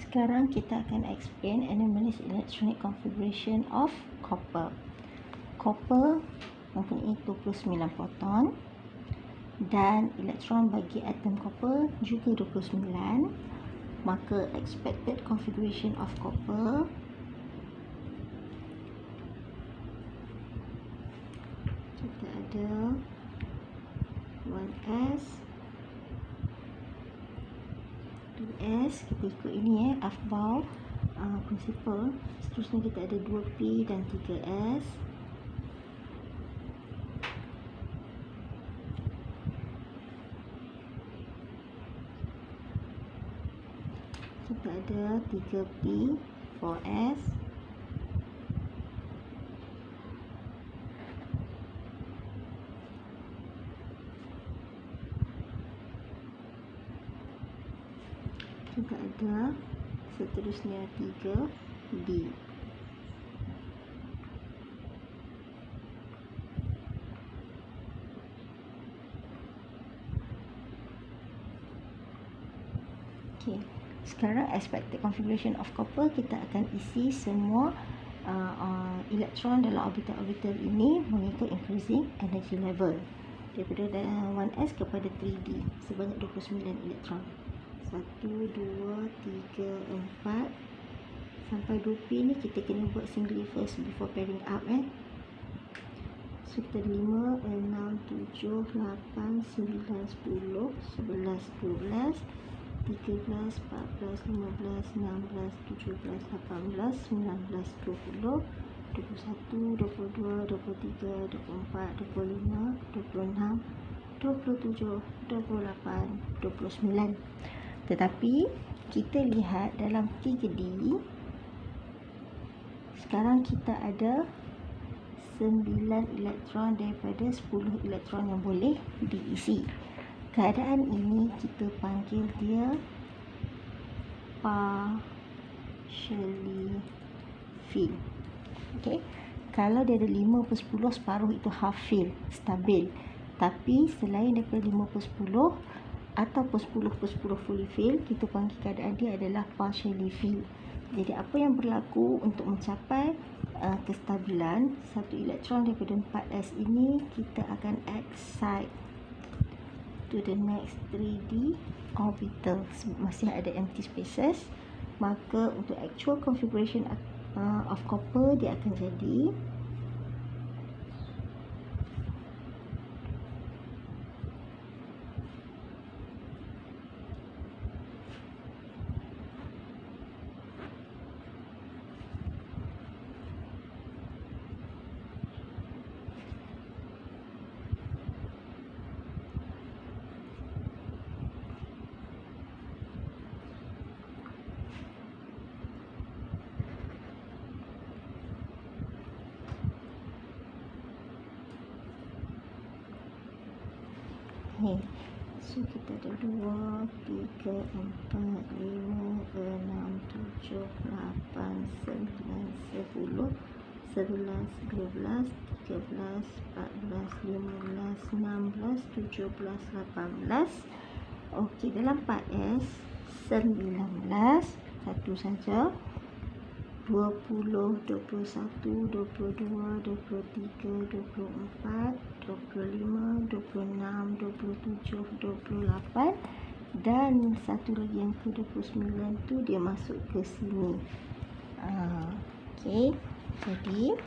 Sekarang kita akan explain anomalous electronic configuration of copper. Copper mempunyai 29 proton dan elektron bagi atom copper juga 29. Maka expected configuration of copper kita ada 1s 2s, kita ikut ini Aufbau principle. Seterusnya kita ada 2p dan 3s. Kita ada 3p 4s. Kita ada seterusnya 3b. Okey, sekarang expected configuration of copper, kita akan isi semua elektron dalam orbital-orbital ini mengikut increasing energy level daripada 1s kepada 3d sebanyak 29 elektron. 1, 2, 3, 4 sampai 2p ni kita kena buat singly first before pairing up So kita 5, 6, 7, 8, 9, 10, 11, 12, 13, 14, 15, 16, 17, 18, 19, 20, 21, 22, 23, 24, 25, 26, 27, 28, 29. Tetapi kita lihat dalam 3D, sekarang kita ada 9 elektron daripada 10 elektron yang boleh diisi. Keadaan ini kita panggil dia partially filled. Okay. Kalau dia ada 5/10, separuh itu half fill, stabil. Tapi selain daripada 5/10 ataupun 10/10 fully fill, kita panggil keadaan dia adalah partially fill. Jadi apa yang berlaku untuk mencapai kestabilan satu elektron daripada 4s ini, kita akan excite to the next 3d orbital. Masih ada empty spaces, maka untuk actual configuration of copper dia akan jadi ni. So kita ada 2, 3, 4, 5, 6, 7, 8, 9, 10, 11, 12, 13, 14, 15, 16, 17, 18. Okey, dalam 4s 19, satu saja, 20, 21, 22, 23, 24, 25, 26, 27, 28 dan satu lagi yang ke-29 tu dia masuk ke sini. Okey, jadi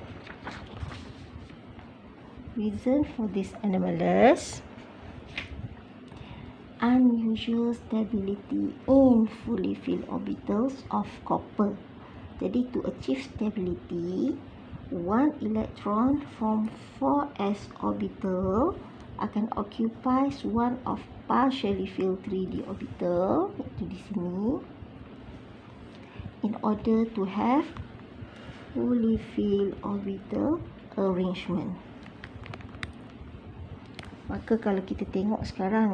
reason for this anomalous unusual stability in fully filled orbitals of copper. Jadi to achieve stability, one electron from 4s orbital akan occupy one of partially filled 3d orbital, iaitu di sini, in order to have fully filled orbital arrangement. Maka kalau kita tengok sekarang